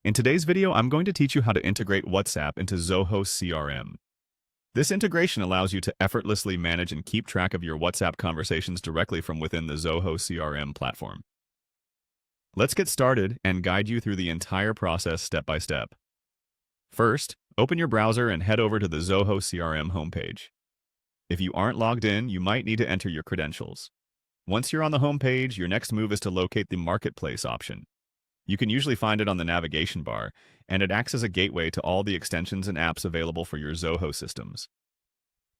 In today's video, I'm going to teach you how to integrate WhatsApp into Zoho CRM. This integration allows you to effortlessly manage and keep track of your WhatsApp conversations directly from within the Zoho CRM platform. Let's get started and guide you through the entire process step by step. First, open your browser and head over to the Zoho CRM homepage. If you aren't logged in, you might need to enter your credentials. Once you're on the homepage, your next move is to locate the Marketplace option. You can usually find it on the navigation bar, and it acts as a gateway to all the extensions and apps available for your Zoho systems.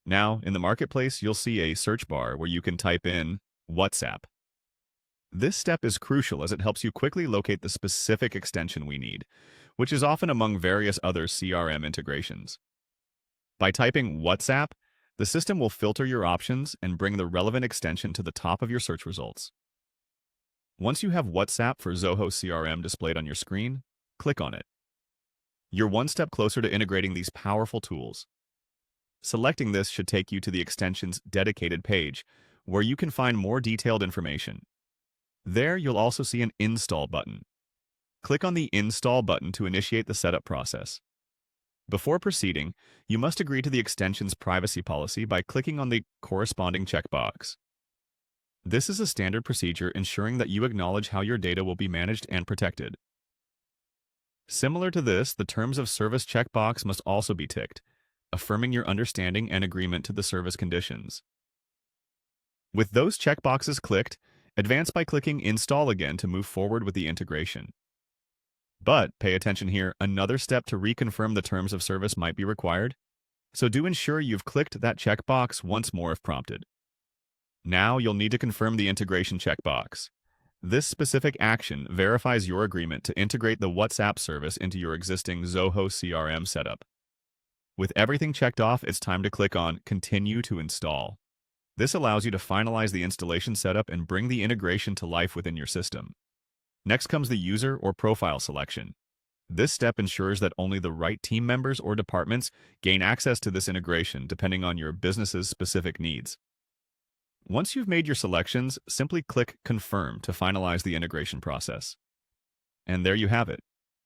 Now, in the Marketplace, you'll see a search bar where you can type in WhatsApp. This step is crucial as it helps you quickly locate the specific extension we need, which is often among various other CRM integrations. By typing WhatsApp, the system will filter your options and bring the relevant extension to the top of your search results. Once you have WhatsApp for Zoho CRM displayed on your screen, click on it. You're one step closer to integrating these powerful tools. Selecting this should take you to the extension's dedicated page, where you can find more detailed information. There, you'll also see an Install button. Click on the Install button to initiate the setup process. Before proceeding, you must agree to the extension's privacy policy by clicking on the corresponding checkbox. This is a standard procedure ensuring that you acknowledge how your data will be managed and protected. Similar to this, the Terms of Service checkbox must also be ticked, affirming your understanding and agreement to the service conditions. With those checkboxes clicked, advance by clicking Install again to move forward with the integration. But pay attention here, another step to reconfirm the Terms of Service might be required, so do ensure you've clicked that checkbox once more if prompted. Now you'll need to confirm the integration checkbox. This specific action verifies your agreement to integrate the WhatsApp service into your existing Zoho CRM setup. With everything checked off, it's time to click on Continue to Install. This allows you to finalize the installation setup and bring the integration to life within your system. Next comes the user or profile selection. This step ensures that only the right team members or departments gain access to this integration depending on your business's specific needs. Once you've made your selections, simply click Confirm to finalize the integration process. And there you have it,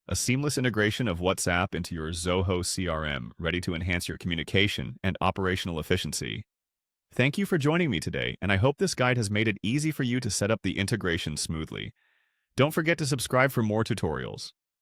a seamless integration of WhatsApp into your Zoho CRM, ready to enhance your communication and operational efficiency. Thank you for joining me today, and I hope this guide has made it easy for you to set up the integration smoothly. Don't forget to subscribe for more tutorials.